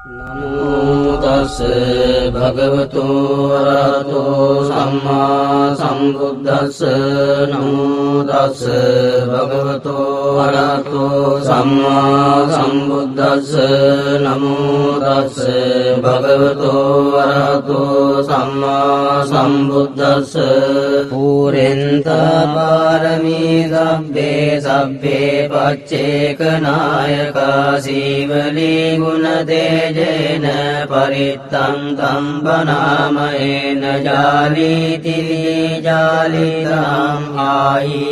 නමෝ තස් භගවතු වරහතෝ සම්මා සම්බුද්දස්ස නමෝ තස් භගවතු වරහතෝ සම්මා සම්බුද්දස්ස නමෝ තස් භගවතු වරහතෝ සම්මා සම්බුද්දස්ස පුරෙන්ත පාරමී සබ්බේ පච්චේක නායකා සීවලී ගුණ ජේන පරිත්තං තම්බනාමයේන ජාලීති ජාලිතං ආයුයාමි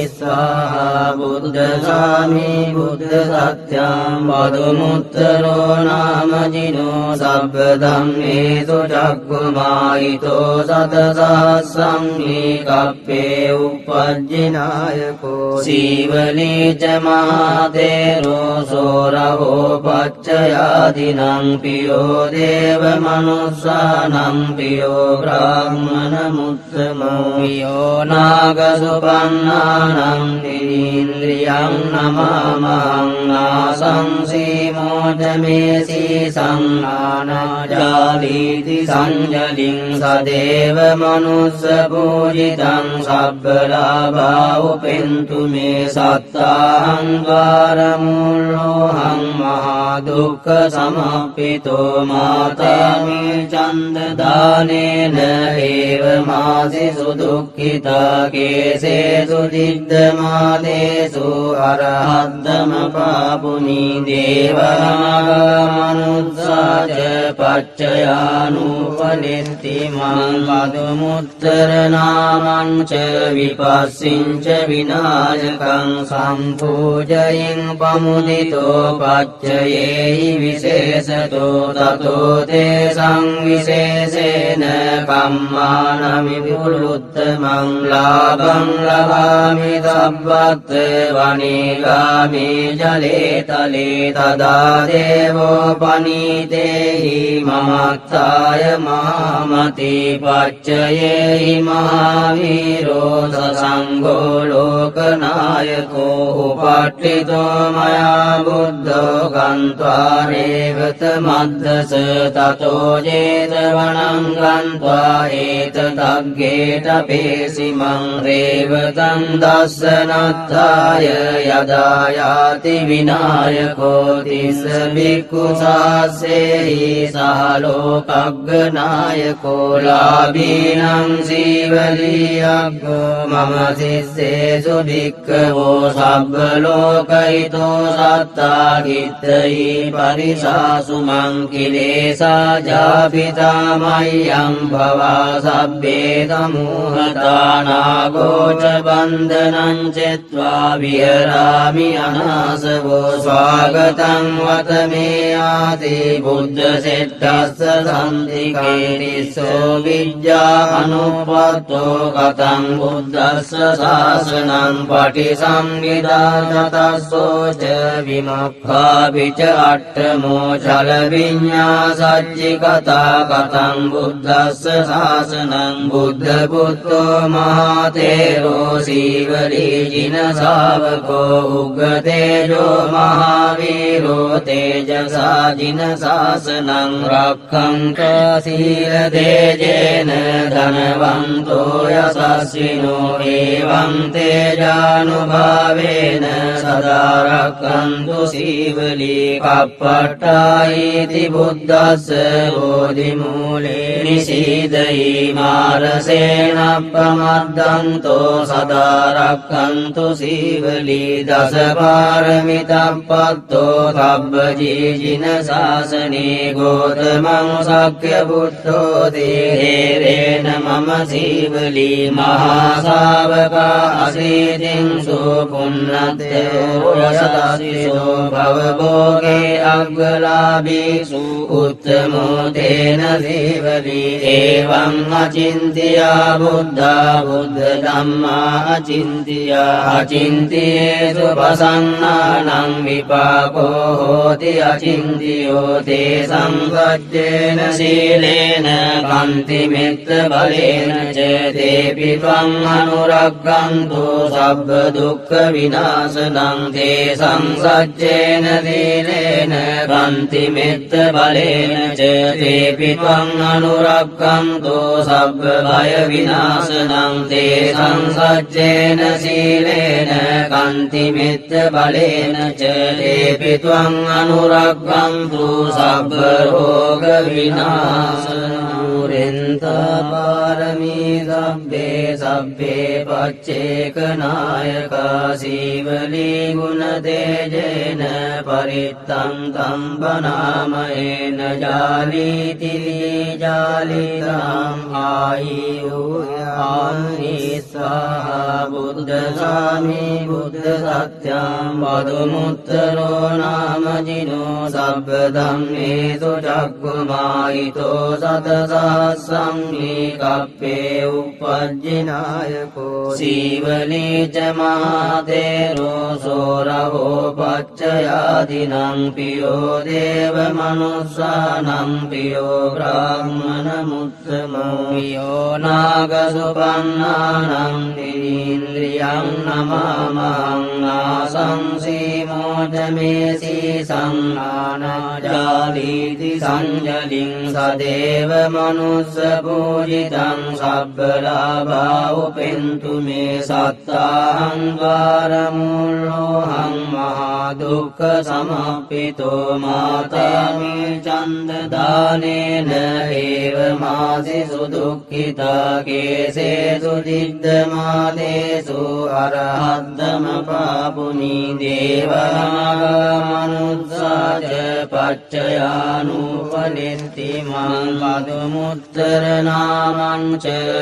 ස්වාහා බුද්ධ සාමි බුද්ධ සත්‍යං පදුමුත්තරෝ නාමජිනෝ සබ්බ ධම්මේසු චක්ඛුමායිතෝ සතසහස්සං ඒකප්පේ උපජ්ජිනායකෝ සීවලී ච මහතේරෝ සෝරවෝ පච්චයාදිනං පියෝ දේව මනුස්සානං පියෝ බ්‍රාහ්මන මුත්තමෝ පියෝ නාග සුපන්නානං නිරීන්ද්‍රියං නමාමහං නාසංසීමෝචමේ සීසංනානජාලීති සංජලින් සදේව මනුස්ස පූජිතං සබ්බලාභා උපෙන්තු මේ සත්තාහං ද්වාරමූලෝහං මහා දුක්ඛ සමප්පිතෝ මාතාමි චන්ද දානේන ඒව මාසි සුදුක්ඛිතා කේසේසු දිද්දමාදේසු අරහද්දම පාපුනි දේවාමනුස්සාච පච්චයානුපනිත්ති මං පදුමුත්තර නාමං ච විපස්සින් ච විනායකං සම්පූජයින් පමුදිතෝ පච්චයේහි විශේෂතෝ තතෝ තේ සංවිශේෂේන කම්මානමි විපුලුත්තමං ලාභං ලභාමි සබ්බත් වනේගාමි ජලේ තලේ තදා දේවෝ පනීතේහි මමත්තාය මහමති පච්චයේහි මහාවීරෝ සසංඝෝ ලෝකනායකෝ උපට්ඨිතෝ මයා බුද්ධෝ ගන්්වා රේවත මද්දස තතෝ ජේතවනං ගන්්වා ඒතදග්ගේට පේසිමං රේවතං දස්සනත්තාය යදායාති විනායකෝ තිස්ස බික්ඛු සාස්සේහි සහලෝකග්ගනායකෝ ලාභීනං සීවලියග්ගෝ මම සිස්සේසු භික්ඛවෝ සබ්බ ලෝකයිතෝ සත්තා කිත්තයි පරිසාසු මං කිලේසා ජාපිතා මය්‍යං භවා සබ්බේ සමූහතානාගෝච බන්ධනං චෙත්වා විහරාමි අනාසවෝ ස්වාගතං වතමේ ආති බුද්ධ සෙට්ටස්ස සම්තිකේ තිස්සෝ විජ්ජා අනුපත්තෝ කතං බුද්දස්ස ශාසනං පටිසංවිදා තතස්සෝච විමක්ඛාපිච අට්ඨමෝ චල විඤ්ඤා සච්චි කතා කතං බුද්දස්ස ශාසනං බුද්ධ පුත්තෝ මහතේරෝ සීවලී ජින ශාවකෝ උග්ගතේජෝ මහාවීරෝ තේජසා ජින ශාසනං රක්ඛන්ත සීල තේජේන ධනවන්තෝ යසස්විනෝ එවං තේජානුභාවේන සදා රක්ඛන්තු සීවලී කප්පට්ඨායිති බුද්දස්ස බෝධි මූලේ නිසීදයි මාරසේනප්පමද්දන්තෝ සදා රක්ඛන්තු සීවලී දස පාරමිතප්පත්තෝ සබ්බජීජින ශාසනේ ගෝතමං සක්ඛ්‍ය බුද්ධෝ තේරේන මම සීවලී මහා ශාවකා අසීතින් සුපුන්නත්තෝ යසසිසෝ භවභෝගේ අග්ගලාභීසු උත්තමෝ තේන සීවලී එවං අචින්තියා බුද්ධා බුද්ධ ධම්මා අචින්තියා අචින්තියේසු පසන්නානං විපාකෝ හෝති අචින්තියෝ තේ සංසජ්ජේන සීලේන කන්ති මෙත්ත බලේන ච තේපි ත්වං අනුරග්ගන්තු සබ්බ දුක්ඛ විනාශනං තේ සංසජ්ජේන සීලේන කන්ති මෙත්ත බලේන ච තේපි ත්වං අනුරග්ගන්තු සබ්බ භය විනාශනං තේ සංසජ්ජේන සීලේන කන්ති මෙත්ත බලේන ච තේපි ත්වං අනුරග්ගන්තු සබ්බ රෝග විනාශනං රෙන්තා පාරමී සබ්බේ සබ්බේ පච්චේක නායකා සීවලී ගුණ තේජේන පරිත්තං තම්පනාමයේන ජාලීති ජාලිතං ආයුයාමි ස්වාහා බුද්ධ සාමි බුද්ධ සත්‍යං වදුමුත්තරෝ නාමජිනෝ සබ්බ ධම්මේසු චක්ඛුමායිතෝ සතසහස්සං කප්පේ උපජ්ජිනායකෝ සීවලී ච මහතේරෝ සෝරවෝ පච්චයාදිනං පියෝ දේව මනුස්සානං පියෝ බ්‍රාහ්මණ මුත්තමෝ පියෝ නාග සුපන්නානං නිරීන්ද්‍රියං නමාමහං නාසං සීමෝචමේ සීසංනානජාලීති සංජලින් සදේව මනුස්ස පූජිතං සබ්බලාභා උපෙන්තු මේ සත්තාහං ද්වාරමූලෝහං මහා දුක්ඛ සමප්පිතෝ මාතාමි චන්ද දානේන ඒව මාසි සුදුක්ඛිතා කේසේසු දිද්දමාදේසු අරහද්දම පාපුනි දේවාමනුස්සාච පච්චයානුපනිත්ති මං පදුමුත්තර නාමං ච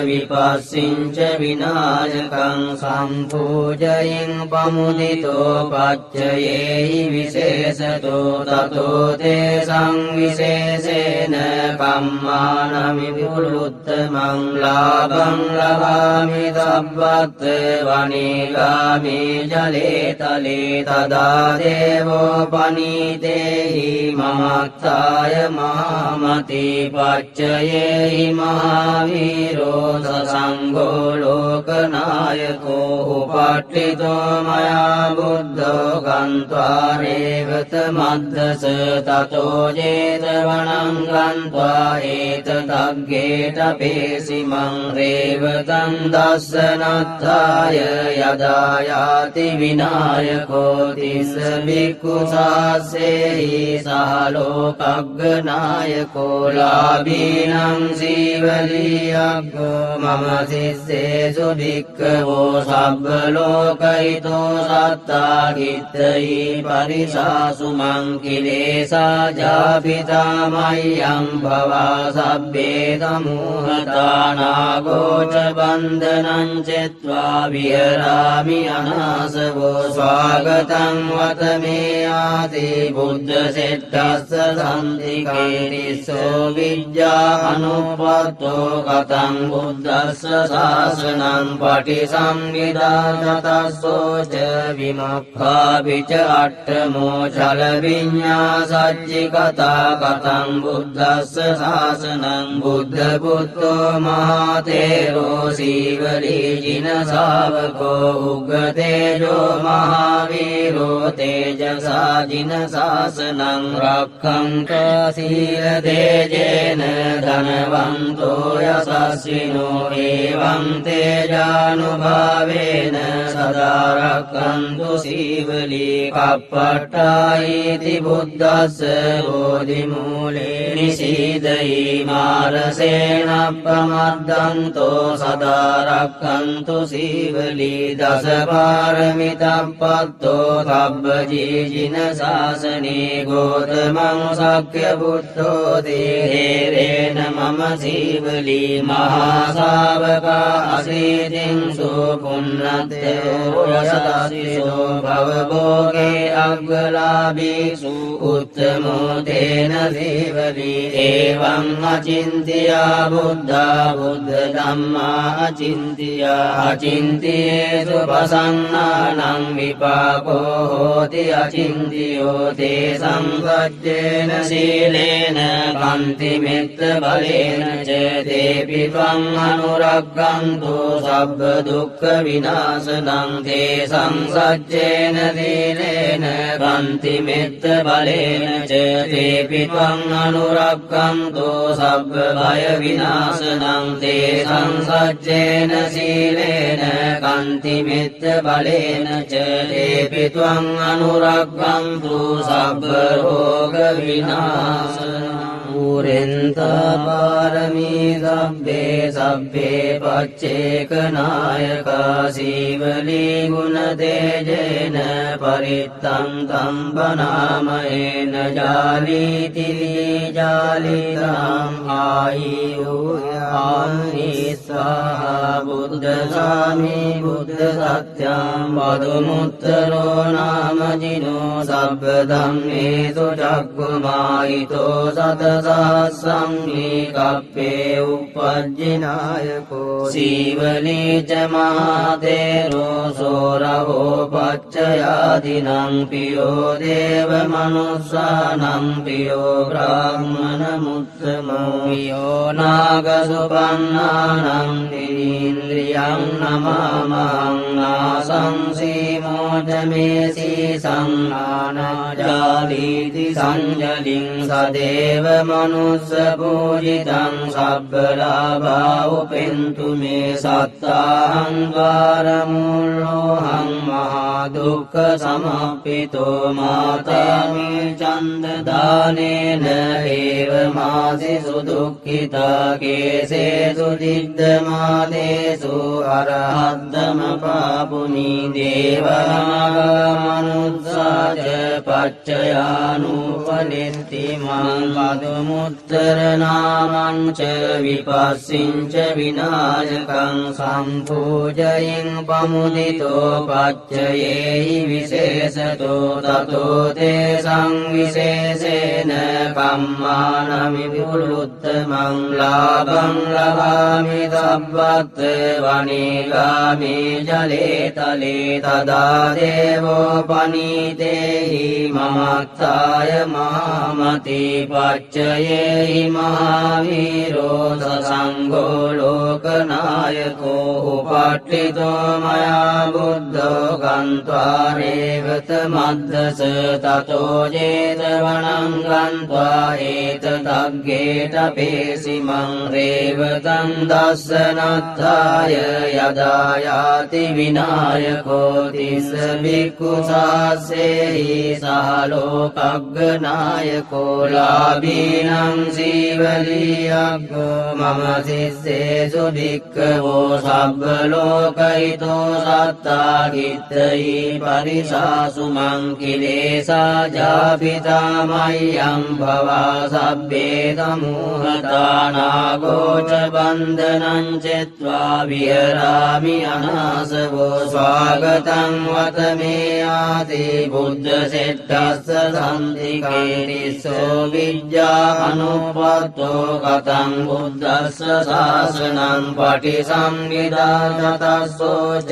විපස්සිං ච විනාශකං සම්පූජයින් පමුදිතෝ පච්චයේහි විශේෂතෝ තතෝ තේ සංවිශේෂේන කම්මානමි පුරුත්තමං ලාභං ලබාමි සබ්බත් වනේගාමි ජලේ තලේ තදා දේවෝ පනීතේහි මමත්තාය මහමති පච්චයේහි මහාවීරෝ සසංඝෝ ලෝකනායකෝ උපට්ඨිතෝ මයා බුද්ධෝ ගන්්වා රේවත මද්දස තතෝ ජේතවනං ගන්්වා ඒතදග්ගේට පේසිමං රේවතං දස්සනත්තාය යදා යාති විනායකෝ තිස්ස බික්ඛු සාසේහි සහලෝකග්ගනායකෝ ලාභීනං සීවලියග්ගෝ මම සිස්සේසු භික්ඛවෝ සබ්බ ලෝකහිතෝ සත්තා කිත්තයි පරිසාසු මං කිලේසා ජාපිතා මය්‍යං භවා සබ්බේ සමූහතානාගෝච බන්ධනං චෙත්වා විහරාමි අනාසවෝ ස්වාගතං වතමේ ආති බුද්ධ සෙට්ටස්ස සම්තිකේ තිස්සෝ විජ්ජා අනුප්පත්තෝ කතං බුද්දස්ස ශාසනං පටිසම්භිදා තතස්සෝච විමුක්ඛාපිච අට්ඨමෝ චල විඤ්ඤා සච්චි කතා කතං බුද්දස්ස ශාසනං බුද්ධ පුත්තෝ මහතේරෝ සීවලී ජින ශාවකෝ උග්ගතේජෝ මහාවීරෝ තේජසා ජින ශාසනං රක්ඛන්තා සීල තේජේන ධනවන්තෝ යසස්විනෝ එවං තේජානුභාවේන සදා රක්ඛන්තු සීවලී කප්පට්ඨායිති බුද්දස්ස බෝධිමූලේ නිසීදයි මාරසේනප්පමද්දන්තෝ සදා රක්ඛන්තු සීවලී දසපාරමිතප්පත්තෝ සබ්බජීජින ශාසනේ ගෝතමං සක්්‍ය බුද්ධෝ තේරේන මම සීවලී මහා ශාවකා අසීතින් සුපුන්නත්තයෝ යසදස්සිසෝ භවභෝගේ අග්ගලාභීසු උත්තමෝ තේන සීවලී එවං අචින්තියා බුද්ධා බුද්ධ ධම්මා අචින්තියා අචින්තියේසු පසන්නානං විපාකෝ හෝති අචින්තියෝ තේ සංගජ්ජේන සීලේන කන්ති මෙත්ත බලේන ච තේපි ත්වං අනුරග්ගන්තු සබ්බ දුක්ඛ විනාශනං තේ සංසජ්ජේන සීලේන කන්ති මෙත්ත බලේන ච තේපි ත්වං අනුරග්ගන්තු සබ්බ භය විනාශනං තේ සංසජ්ජේන සීලේන කන්ති මෙත්ත බලේන ච තේපි ත්වං අනුරග්ගන්තු සබ්බ රෝග විනාශනං පුරෙන්තා පාරමී සබ්බේ සබ්බේ පච්චේකනායකා සීවලී ගුණ තේජේන පරිත්තං තම්බනාමයේන ජාලීති ජාලිතං ආයුයාමි ස්වාහා බුද්ධ සාමි බුද්ධ සත්‍යං පදුමුත්තරෝ නාමජිනෝ සබ්බ ධම්මේසු චක්ඛුමාහිතෝ සතසහස්සං කප්පේ උපජ්ජිනායකෝ සීවලී ච මහතේරෝ සෝරවෝ පච්චයාදිනං පියෝ දේව මනුස්සානං පියෝ බ්‍රාහ්මන මුත්තමෝ පියෝ නාග සුපන්නානං නිරීන්ද්‍රියං නමාමහං නාසං සීමෝචමේ සීසංනානජාලීති සංජලින් සදේව මනුස්ස පූජිතං සබ්බලාභා උපෙන්තු මේ සත්තාහං ද්වාරමූලෝහං මහා දුක්ඛ සමප්පිතෝ මාතාමේ චන්ද දානේන ඒව මාසි සුදුක්ඛිතා කේසේසු දිද්දමාදේසු අරහද්දම පාපුනි දේවාමනුස්සාච පච්චයානුපනිත්ති මං පදුමුත්තර නාමං ච විපස්සින් ච විනායකං සම්පූජයින් පමුදිතෝ පච්චයේහි විශේෂතෝ තතෝ තේ සංවිශේෂේන කම්මානමි විපුලුත්තමං ලාභං ලභාමි සබ්බත් වනීගාමි ජලේ තලේ තදා දේවෝ පනීතේහි මමත්තාය මාමති පච්චයේහි මහාවීරෝ සසංඝෝ ලෝකනායකෝ උපට්ඨිතෝ මයා බුද්ධෝ ගන්්වා රේවත මද්දස තතෝ ජේතවනං ගන්්වා ඒතදග්ගේට පේසිමං රේවතං දස්සනත්තාය යදා යාති විනායකෝ තිස්ස භික්ඛු සාසේහි සහලෝකග්ගනායකෝ ලාභීනං සීවලියග්ගෝ මම සිස්සේසු භික්ඛවෝ සබ්බ ලෝකහිතෝ සත්තා කිත්තයි පරිසාසු මං කිලේසා ජාපිතා මය්‍යං භවා සබ්බේ සමූහතානාගෝච බන්ධනං චෙත්වා විහරාමි අනාසවෝ ස්වාගතං වතමේ ආති බුද්ධ සෙට්ටස්ස සම්තිකේ තිස්සෝ විජ්ජා අනුපත්තෝ කතං බුද්දස්ස ශාසනං පටිසංවිදා චතස්සෝ ච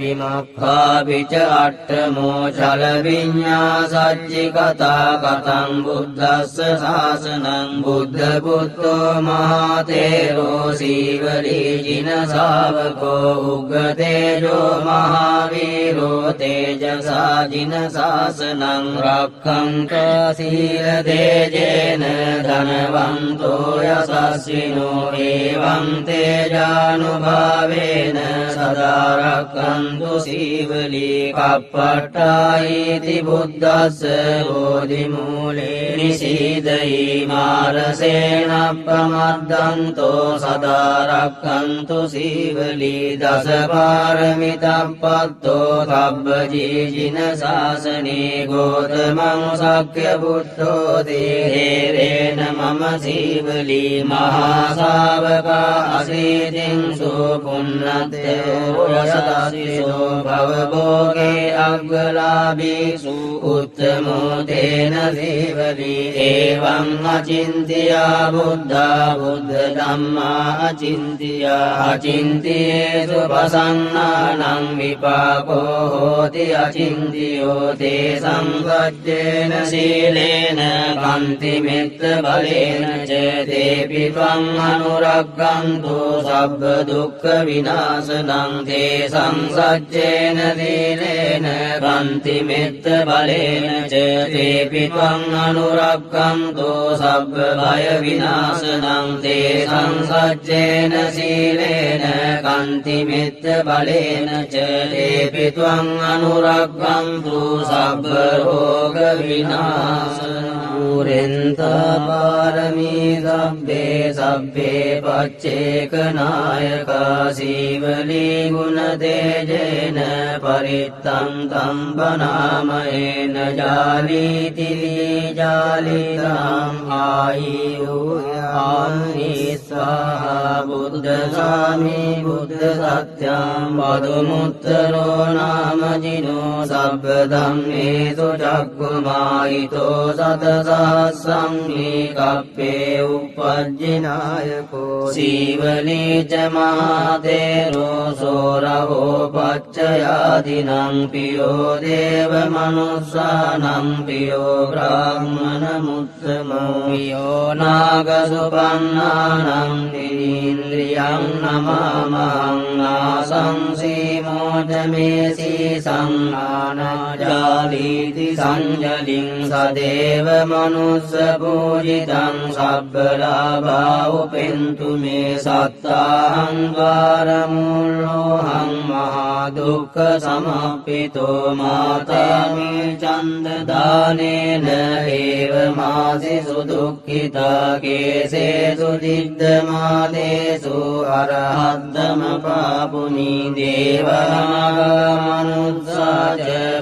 විමක්ඛා විච අට්ඨමෝ චල විඤ්ඤා සච්චි කතා කතං බුද්දස්ස ශාසනං බුද්ධ පුත්තෝ මහතේරෝ සීවලී ජින ශාවකෝ උග්ගතේජෝ මහාවීරෝ තේජසා ජින ශාසනං රක්ඛන්ත සීල තේජේන ධනවන්තෝ යසස්විනෝ එවං තේජානුභාවේන සදා රක්ඛන්තු සීවලී කප්පට්ඨායිති බුද්දස්ස බෝධි මූලේ නිසීදයි මා සමාරසේනප්පමද්දන්තෝ සදාරක්ඛන්තු සීවලී දසපාරමිතප්පත්තෝ සබ්බජීජින ශාසනේ ගෝතමං සක්්‍ය බුද්ධෝ තේරේන මම සීවලී මහා ශාවකා අසීතින්සු පුන්නත්තෝ යසසිසෝ භවභෝගේ අග්ගලාභීසු උත්තමෝ තේන සීවලී එවං අචින්තියා බුද්ධා බුද්ධ ධම්මා අචින්තියා අචින්තියේසු පසන්නානං විපාකෝ හෝති අචින්තියෝ තේ සංගච්ඡේන සීලේන කන්ති මෙත්ත බලේන ච තේපි ත්වං අනුරග්ගන්තු සබ්බ දුක්ඛ විනාශනං තේ සංසච්ඡේන සීලේන කන්ති මෙත්ත බලේන ච තේපි ත්වං අනුරග්ගන්තු සබ්බ භය විනාශනං තේ සංසච්ඡේන සීලේන කන්ති මෙත්ත බලේන ච තේපි ත්වං අනුරග්ගන්තු සබ්බ රෝග විනාශනං පුරෙන්තා පාරමී සබ්බේ සබ්බේ පච්චේකනායකා සීවලී ගුණ තේජේන පරිත්තං තම්බනාමයේන ජාලීති ජාලිතං ආයුයාමි ස්වාහා බුද්ධ සාමි බුද්ධ සත්‍යං පදුමුත්තරෝ නාමජිනෝ සබ්බ ධම්මේසු චක්ඛුමාහිතෝ සතසාස්සම්මි කප්පේ උපජ්ජිනායකෝ සීවලී ච මහතේරෝ සෝරහෝ පච්චයාදිනං පියෝ දේව මනුස්සානං පියෝ බ්‍රාහ්මන මුත්තමෝ පියෝ නාග සුපන්නානං නිරීන්ද්‍රියං නමාමහං ආසංසී මෝචමේ සීසංනානජාලීති සංජලින් සදේව මනුස්ස පූජිතං සබ්බලාභා උපෙන්තු මේ සත්තාහං ද්වාරමූලෝහං මහා දුක්ඛ සමප්පිතෝ මාතාමේ චන්ද දානේන හේව මාසි සුදුක්ඛිතා කේසේසු දිද්දමාදේසු අරහද්දම පාපුනි දේවාමනුස්සාච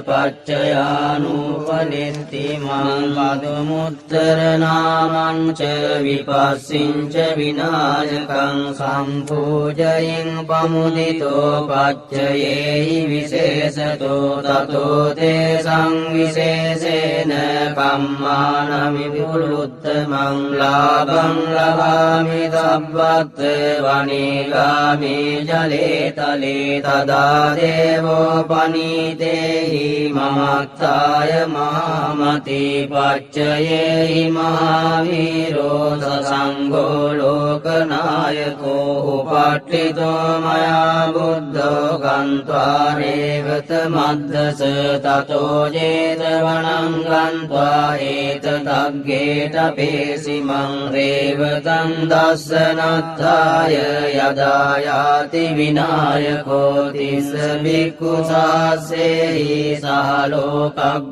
පච්චයානුපනිත්ති මං පදුමුත්තර නාමං ච විපස්සිං ච විනාශකං සම්පූජයින් පමුදිතෝ පච්චයේහි විශේෂතෝ තතෝ තේ සංවිශේෂේන කම්මානමි පුරුත්තමං ලාභං ලබාමි සබ්බත් වනේගාමි ජලේ තලේ තදා දේවෝ පනීතේහි මමත්තාය මහමති පච්චයේහි මහාවීරෝ සසංඝෝ ලෝකනායකෝ උපට්ඨිතෝ මයා බුද්ධෝ ගන්්වා රේවත මද්දස තතෝ ජේතවනං ගන්්වා ඒතදග්ගේට පේසිමං රේවතං දස්සනත්තාය යදා යාති විනායකෝ තිස්ස භික්ඛු සාසේහි සහලෝකග්ගනායකෝ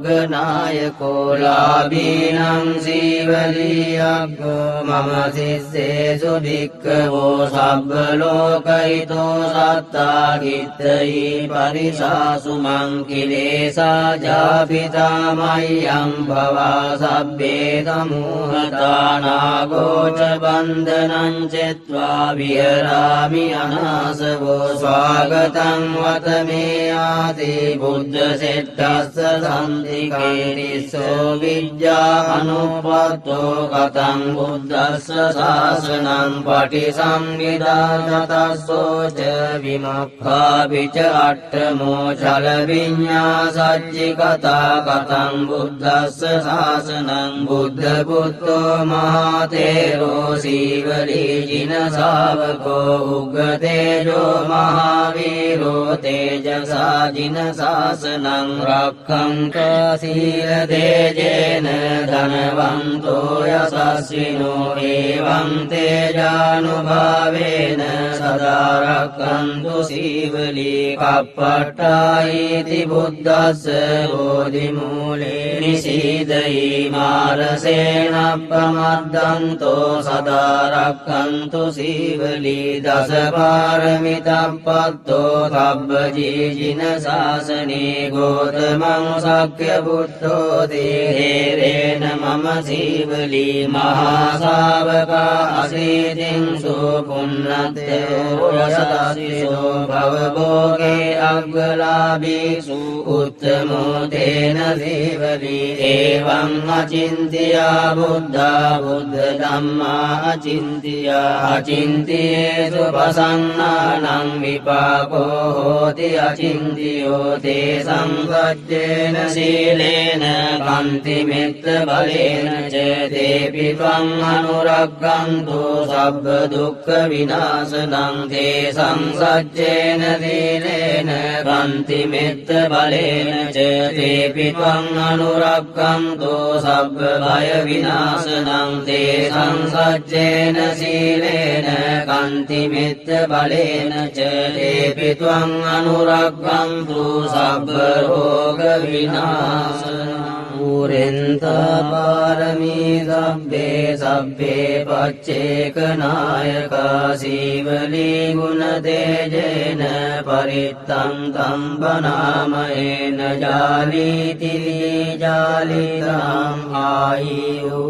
ලාභීනං සීවලියග්ගෝ මම සිස්සේසු භික්ඛවෝ සබ්බ ලෝකහිතෝ සත්තා කිත්තයි පරිසාසු මං කිලේසා ජාපිතා මය්‍යං භවා සබ්බේ සමූහතානාගෝච බන්ධනං චෙත්වා විහරාමි අනාසවෝ ස්වාගතං වතමේ ආති බුද්ධ සෙට්ටස්ස සම්තිකේ තිස්සෝ විජ්ජා අනුපත්තෝ කතං බුද්දස්ස ශාසනං පටිසංවිදා ච විමක්ඛා පිච අට්ඨමෝ චල විඤ්ඤා සච්චි කතා කතං බුද්දස්ස ශාසනං බුද්ධ පුත්තෝ මහතේරෝ සීවලී ජින ශාවකෝ උග්ගතේජෝ මහාවීරෝ තේජසා ජින ශාසනං රක්ඛන්ත සීල තේජේන ධනවන්තෝ යසස්විනෝ එවං තේජානුභාවේන සදා රක්ඛන්තු සීවලී කප්පට්ඨායිති බුද්දස්ස බෝධිමූලේ නිසීදයි මාරසේනප්පමද්දන්තෝ සදා රක්ඛන්තු සීවලී දසපාරමිතප්පත්තෝ සබ්බජීජින ශාසනේ ගෝතමං සක්්‍ය පුත්තෝ තේරේන මම සීවලී මහා ශාවකා අසීතින් සුපුන්නත්තෝ යසස්සිසෝ භවභෝගේ අග්ගලාභීසු උත්තමෝ තේන සීවලී එවං අචින්තියා බුද්ධා බුද්ධ ධම්මා අචින්තියා අචින්තියේසු පසන්නානං විපාකෝ හෝති අචින්තියෝ තේ සංසජ්ජේන සීලේන කන්ති මෙත්ත බලේන ච තේපි ත්වං අනුරග්ගන්තු සබ්බ දුක්ඛ විනාශනං තේ සංසජ්ජේන සීලේන කන්ති මෙත්ත බලේන ච තේපි ත්වං අනුරග්ගන්තු සබ්බ භය විනාශනං තේ සංසජ්ජේන සීලේන කන්ති මෙත්ත බලේන ච තේපි ත්වං අනුරග්ගන්තු සබ්බ රෝග විනාශනං පුරෙන්ත පාරමී සබ්බේ සබ්බේ පච්චේක නායකා සීවලී ගුණ තේජේන පරිත්තං තම්පනාමයේන ජාලීති ජාලිතං ආයුයාමි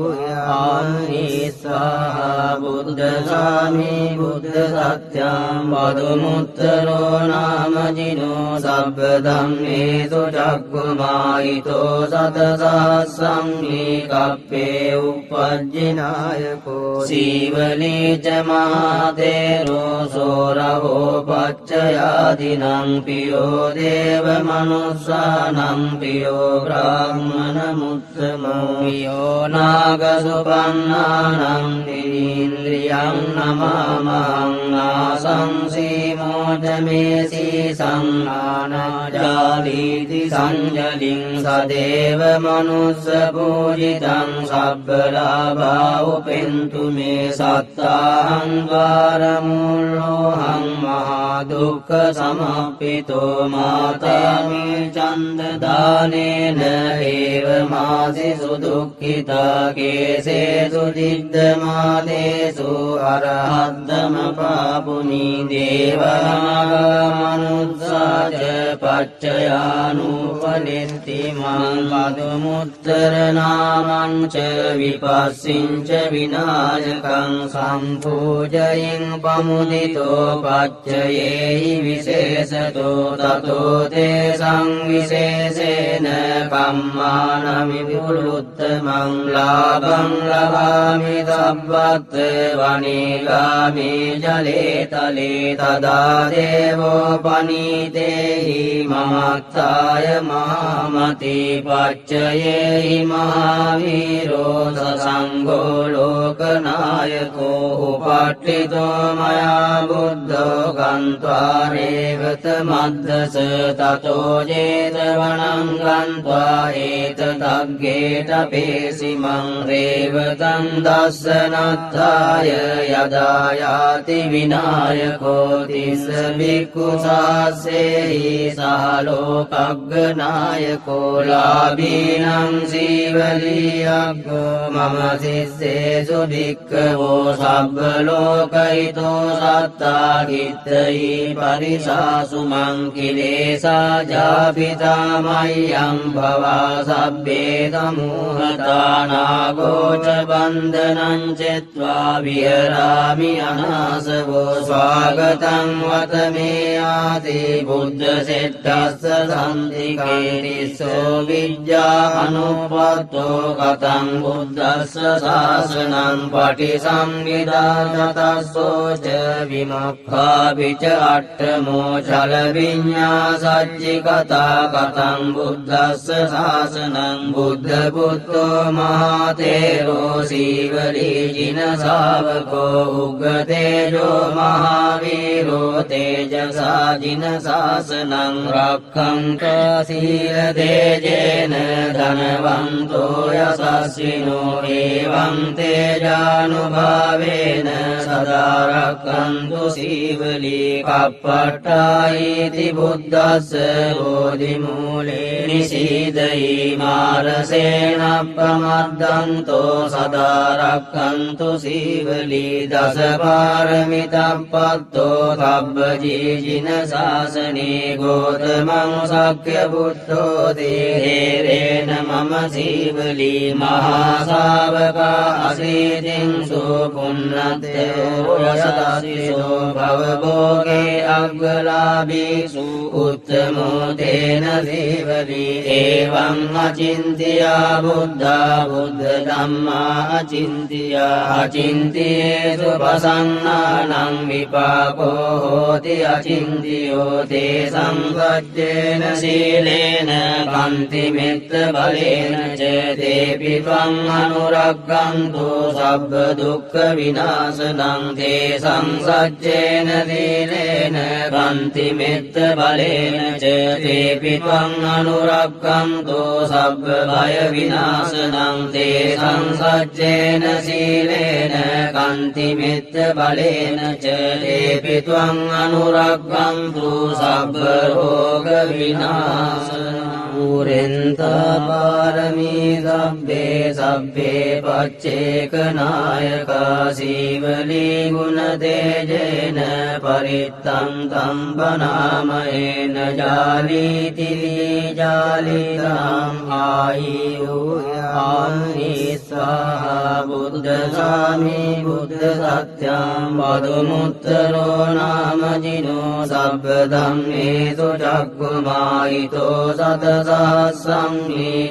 ස්වාහා බුද්ධ සාමි බුද්ධ සත්‍යං වදුමුත්තරෝ නාමජිනෝ සබ්බ ධම්මේසු චක්ඛුමායිතෝ සත සංඝිකප්පේ උපජ්ජිනායකෝ සීවලී ච මහතේරෝ සෝරවෝ පච්චයාදිනං පියෝ දේව මනුස්සානං පියෝ බ්‍රාහ්මන මුත්තමෝ පියෝ නාග සුපන්නානං නිරීන්ද්‍රියං නමාමහං නාසං සීමෝචමේ සීසං නානජාලීති සංජලින් සදේව මනුස්ස පූජිතං සබ්බලාභා උපෙන්තු මේ සත්තාහං ද්වාරමූලෝහං මහා දුක්ඛ සමප්පිතෝ මාතාමි චන්ද දානේන ඒව මාසිසු දුක්ඛිතා කේසේසු දිද්දමාදේසු අරහද්දම පාපුනි දේවාමනුස්සාච පච්චයානුපනිත්ති මං පදුමුත්තර නාමං ච විපස්සිං ච විනායකං සම්පූජයින් පමුදිතෝ පච්චයේහි විශේෂතෝ තතෝ තේ සංවිශේෂේන කම්මානමි විපුලුත්තමං ලාභං ලබාමි සබ්බත් වනේගාමි ජලේ තලේ තදා දේවෝ පනීතේහි මමත්තාය මහමති පච්චයේහි මහාවීරෝ සසංඝෝ ලෝකනායකෝ උපට්ඨිතෝ මයා බුද්ධෝ ගන්්වා රේවත මද්දස තතෝ ජේතවනං ගන්්වා ඒතදග්ගේට පේසිමං රේවතං දස්සනත්තාය යදා යාති විනායකෝ තිස්ස බික්ඛු සාසේහි සහලෝකග්ගනායකෝ ලාභීනං සීවලියග්ගෝ මම සිස්සේසු භික්ඛවෝ සබ්බ ලෝකහිතෝ සත්තා කිත්තයි පරිසාසු මං කිලේසා ජාපිතා මය්‍යං භවා සබ්බේ සමූහතානාගෝච බන්ධනං චෙත්වා විහරාමි අනාසවෝ ස්වාගතං වතමේ ආති බුද්ධ සෙට්ටස්ස සන්තිකේ තිස්සෝ විජ්ජා අනුපත්තෝ කතං බුද්දස්ස ශාසනං පටිස සංවිදාතතස්සෝච විමුක්ඛාපිච අට්ඨමෝ චල විඤ්ඤාසච්චි කතා කතං බුද්දස්ස ශාසනං බුද්ධ පුත්තෝ මහතේරෝ සීවලී ජින ශාවකෝ උග්ගතේජෝ මහාවීරෝ තේජසා ජින ශාසනං රක්ඛන්තා සීල තේජේන ධනවන්තෝ යසස්විනෝ එවං තේජානුභාවේන සදා රක්ඛන්තු සීවලී කප්පට්ඨායිති බුද්දස්ස බෝධිමූලේ නිසීදයි මාරසේනප්පමද්දන්තෝ සදා රක්ඛන්තු සීවලී දසපාරමිතප්පත්තෝ සබ්බජීජින ශාසනේ ගෝතමං සක්්‍ය බුද්ධෝ තේරේන මම සීවලී මහා ශාවකා අසීතින් සුපුන්නත්තෝ යසදස්සිසෝ භවභෝගේ අග්ගලාභීසු උත්තමෝ තේන සීවලී එවං අචින්තියා බුද්ධා බුද්ධ ධම්මා අචින්තියා අචින්තියේසු පසන්නානං විපාකෝ හෝති අචින්තියෝ තේ සංගච්ඡේන සීලේන කන්ති මෙත්ත බලේන ච තේපි ත්වං අනුරග්ගන්තු සබ්බ දුක්ඛ විනාශනං තේ සංසච්ඡේන සීලේන කන්ති මෙත්ත බලේන ච තේපි ත්වං අනුරග්ගන්තු සබ්බ භය විනාශනං තේ සංසච්ඡේන සීලේන කන්ති මෙත්ත බලේන ච තේපි ත්වං අනුරග්ගන්තු සබ්බ රෝග විනාශනං පුරෙන්තා පාරමී සබ්බේ සබ්බේ පච්චේක නායකා සීවලී ගුණ තේජේන පරිත්තං තම්බනාමයේන ජාලීති ජාලිතං ආයුයාමි ස්වාහා බුද්ධ සාමි බුද්ධ සත්‍යං පදුමුත්තරෝ නාමජිනෝ සබ්බ ධම්මේසු චක්ඛුමායිතෝ සතසහස්සං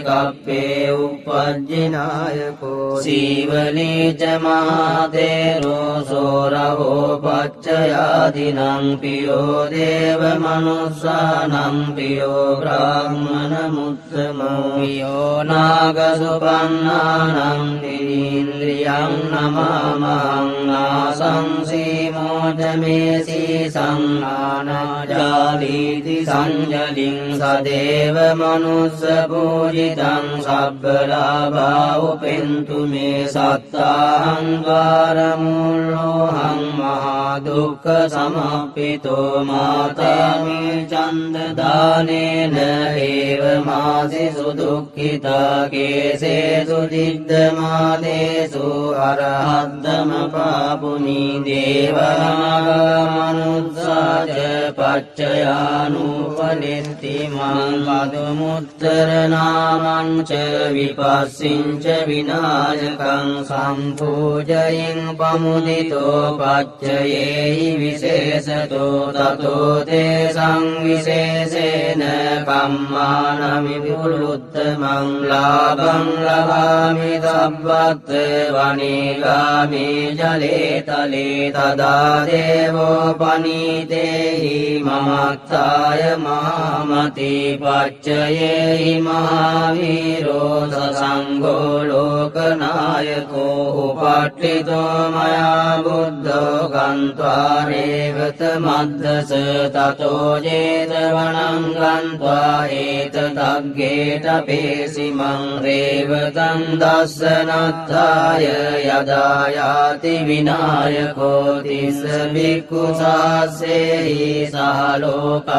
කප්පේ උපජ්ජිනායකෝ සීවලී ච මහතේරෝ සෝරවෝ පච්චයාදිනං පියෝ දේව මනුස්සානං පියෝ බ්‍රාහ්මන මුත්තමෝ පියෝ නාග සුපන්නානං නිරීන්ද්‍රියං නමාමහං නාසං සීමෝචමේ සීසංනානාජාලීති සංජලින් සදේව මනුස්ස පූජිතං සබ්බලාභා උපෙන්තු මේ සත්තාහං ද්වාරමූලෝහං මහා දුක්ඛ සමප්පිතෝ මාතාමි චන්ද දානේන ඒව මාසි සුදුක්ඛිතා කේසේසු දිද්දමාදේසු අරහද්දම පාපුනි දේවාමනුස්සාච පච්චයානුපනිත්ති මං පදුමුත්තර නාමං ච විපස්සිං ච විනායකං සම්පූජයින් පමුදිතෝ පච්චයේහි විශේෂතෝ තතෝ තේ සංවිශේෂේන කම්මානමි විපුලුත්තමං ලාභං ලභාමි සබ්බත් වනීගාමි ජලේ තලේ තදා දේවෝ පනීතේහි මමත්තාය මාමති පච්චයේහි මහාවීරෝ සසංඝෝ ලෝකනායකෝ උපට්ඨිතෝ මයා බුද්ධෝ ගන්්වා රේවත මද්දස තතෝ ජේතවනං ගන්්වා ඒතදග්ගේට පේසිමං රේවතං දස්සනත්තාය යදා යාති විනායකෝ තිස්ස භික්ඛු සාසේහි සහලෝකග්ගනායකෝ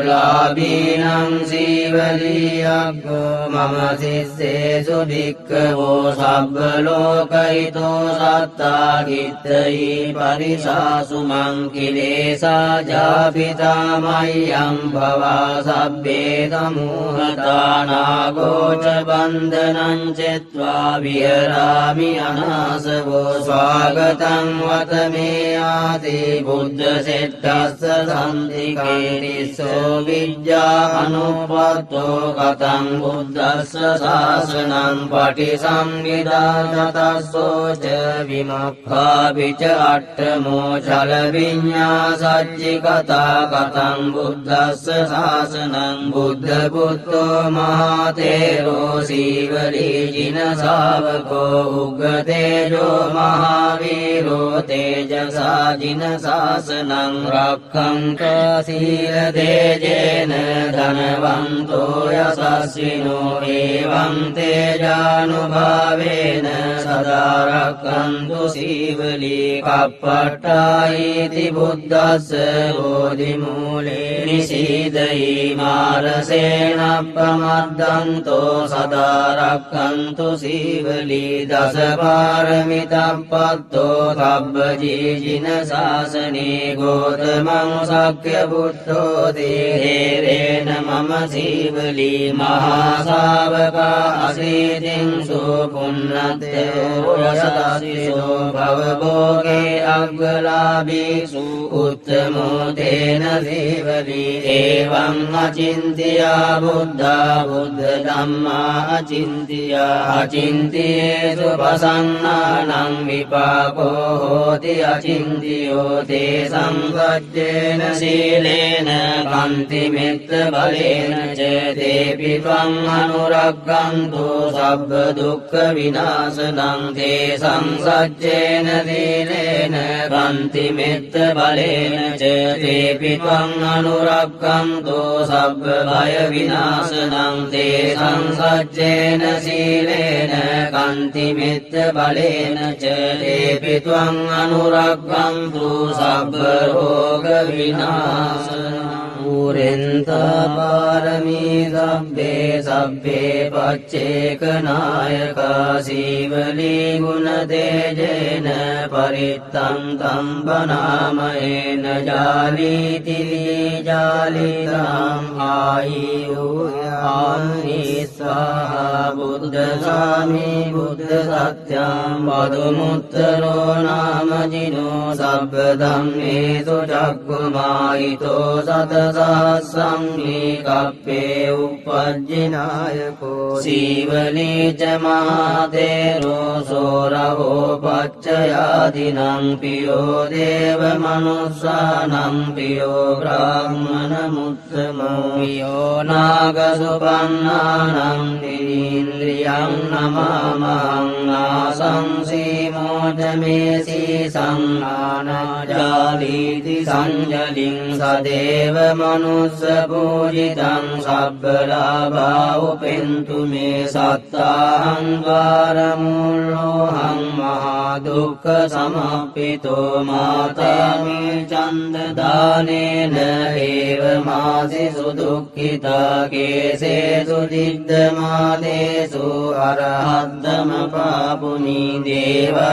ලාභීනං සීවලියග්ගෝ මම සිස්සේසු භික්ඛවෝ සබ්බ ලෝකහිතෝ සත්තා කිත්තයි පරිසාසු මං කිලේසා ජාපිතා මය්‍යං භවා සබ්බේ සමූහතා නාගෝච බන්ධනං චෙත්වා විහරාමි අනාසවෝ සාසවෝ ස්වාගතං වතමේයාති බුද්ධ සෙට්ටස්ස සම්තිකේ තිස්සෝ විජ්ජා අනුප්පත්තෝ කතං බුද්දස්ස සාසනං පටිසංවිදා චතස්සෝ ච විමක්ඛා විච අට්ඨමෝ චල විඤ්ඤා සච්චි කතා කතං බුද්දස්ස සාසනං බුද්ධ පුත්තෝ මහතේරෝ සීවලී ජින ශාවකෝ උග්ගතේජෝ මහාවීරෝ තේජසා ජින ශාසනං රක්ඛන්ත සීල තේජේන ධනවන්තෝ යසස්විනෝ එවං තේජානුභාවේන සදා රක්ඛන්තු සීවලී කප්පට්ඨායිති බුද්දස්ස බෝධිමූලේ නිසීදයි මාරසේනප්පමද්දන්තෝ සදා රක්ඛන්තු සීවලී දසපාරමිතප්පත්තෝ සබ්බජීජින ශාසනේ ගෝතමං සක්්‍ය බුද්ධෝ තේරේන මම සීවලී මහා ශාවකා අසීතින් සුපුන්නත්තෝ යසස්සිසෝ භවභෝගේ අග්ගලාභීසු උත්තමෝ තේන සීවලී එවං අචින්තියා බුද්ධා බුද්ධ ධම්මා අචින්තියා අචින්තියේසු පසන්නානං විපාකෝ හෝති අචින්තියෝ තේ සංගච්ඡේන සීලේන කන්ති මෙත්ත බලේන ච තේපි ත්වං අනුරග්ගන්තු සබ්බ දුක්ඛ විනාශනං තේ සංසච්ඡේන සීලේන කන්ති මෙත්ත බලේන ච තේපි ත්වං අනුරග්ගන්තු සබ්බ භය විනාශනං තේ සංසච්ඡේන සීලේන කන්ති මෙත්ත බලේන ච තේපි ත්වං අනුරග්ගන්තු සබ්බ රෝග විනාශනං පුරෙන්තා පාරමී සබ්බේ සබ්බේ පච්චේක නායකා සීවලී ගුණ තේජේන පරිත්තං තම්බනාමයේන ජාලීති ජාලිතං ආයෝ ආනිස්සා බුද්ධ සාමි බුද්ධ සත්‍යං පදුමුත්තරෝ නාම ජිනෝ සබ්බ ධම්මේසු චක්ඛුමායිතෝ සත සංඝේ උපජ්ජිනායකෝ සීවලී ච මහතේරෝ සෝරවෝ පච්චයාදිනං පියෝ දේව මනුස්සානං පියෝ බ්‍රාහ්මන මුත්තමෝ පියෝ නාග සුපන්නානං නිරීන්ද්‍රියං නමාමහං ආසංසී මෝධමේ සංනානාජාලීති සංජලින් සදේව මනුස්ස පූජිතං සබ්බලාභා උපෙන්තු මේ සත්තාහං ද්වාරමූලෝහං මහා දුක්ඛ සමප්පිතෝ මාතාමේ චන්ද දානේන ඒව මාසි සුදුක්ඛිතා කේසේසු දිද්දමාදේසු අරහද්දම පාපුනි දේවාමනුස්සාච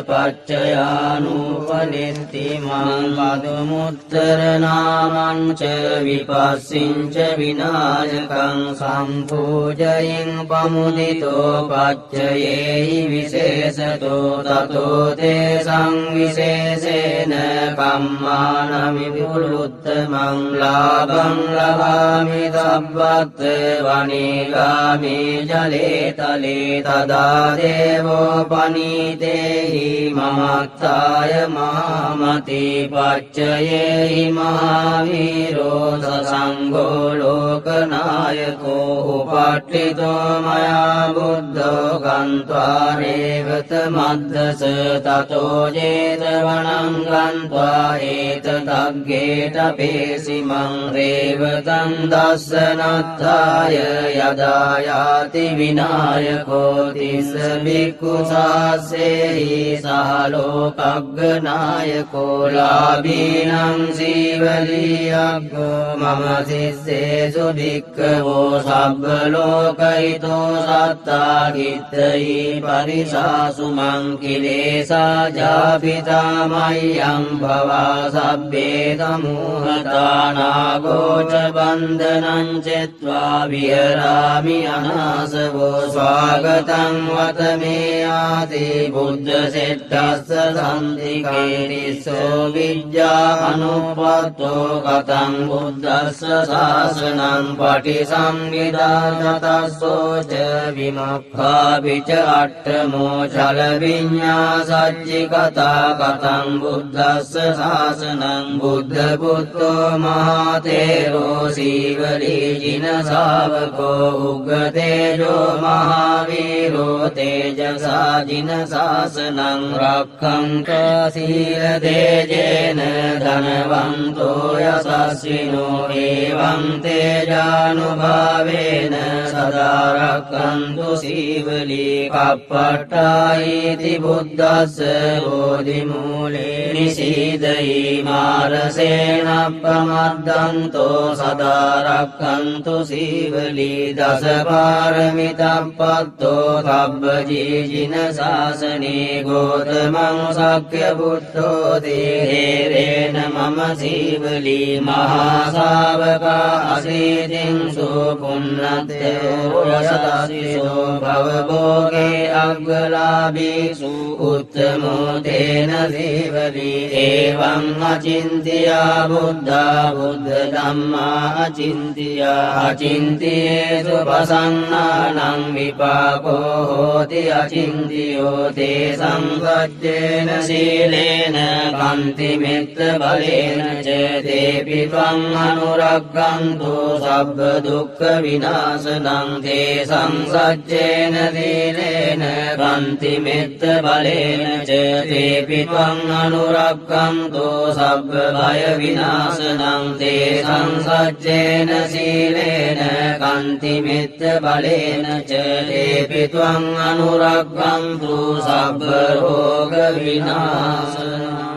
පච්චයානුපනිත්ති මං පදුමුත්තර නාමං ච විපස්සිං ච විනායකං සම්පූජයින් පමුදිතෝ පච්චයේහි විශේෂතෝ තතෝ තේ සංවිශේෂේන කම්මානමි පුරුත්තමං ලාභං ලබාමි සබ්බත් වනේගාමි ජලේ තලේ තදා දේවෝ පනීතේහි මමත්තාය මහමති පච්චයේහි මහාවීරෝ සසංඝෝ ලෝකනායකෝ උපට්ඨිතෝ මයා බුද්ධෝ ගන්්වා රේවත මද්දස තතෝ ජේතවනං ගන්්වා ඒතදග්ගේට පේසිමං රේවතං දස්සනත්තාය යදා යාති විනායකෝ තිස්ස භික්ඛු සාසේහි සහලෝකග්ගනායකෝ ලාභීනං සීවලියග්ගෝ මම සිස්සේසු භික්ඛවෝ සබ්බ ලෝකයිතෝ සත්තා අත්තයි පරිසාසු මංකිලේසා ජාපිතා මය්‍යං භවා සබ්බේ සමූහතානාගෝච බන්ධනං චෙත්වා විහරාමි අනාසවෝ ස්වාගතං වතමේ ආති බුද්ධ සෙට්ටස්ස සම්තිකේතිස්සෝ විජ්ජා අනුපත්තෝ කතං බුද්දස්ස ශාසනං පටිසංවිදානතස්සෝච විමක්ඛාපිච අට්ඨමෝ චල විඤ්ඤාසච්චි කතා කතං බුද්දස්ස ශාසනං බුද්ධ පුත්තෝ මහතේරෝ සීවලී ජින ශාවකෝ උග්ගතේජෝ මහාවීරෝ තේජසා ජින ශාසනං රක්ඛන්තා සීල තේජේන ධනවන්තෝ යසස්විනෝ එවං තේජානුභාවේන සදා රක්ඛන්තු සීවලී කප්පට්ඨායිති බුද්දස්ස බෝධිමූලේ නිසීදයි මාරසේනප්පමද්දන්තෝ සදා රක්ඛන්තු සීවලී දසපාරමිතප්පත්තෝ සබ්බජීජින ශාසනේ ගෝතමං සක්්‍ය පුත්තෝ තේරේන මම සීවලී මහා ශාවකා අසීතින් සුපුන්නත්තෝ යසදස්සිසෝ භවභෝගේ අග්ගලාභීසු උත්තමෝ තේන සීවලී එවං අචින්තියා බුද්ධා බුද්ධ ධම්මා අචින්තියා අචින්තියේසු පසන්නානං විපාකෝ හෝති අචින්තියෝ තේ සංසජ්ජේන සීලේන කන්ති මෙත්ත බලේන ච තේපි ත්වං අනුරග්ගන්තු සබ්බ දුක්ඛ විනාශනං තේ සංසජ්ජේන සීලේන කන්ති මෙත්ත බලේන ච තේපි ත්වං අනුරග්ගන්තු සබ්බ භය විනාශනං තේ සංසජ්ජේන සීලේන කන්ති මෙත්ත බලේන ච තේපි ත්වං අනුරග්ගන්තු සබ්බ රෝග විනාශනං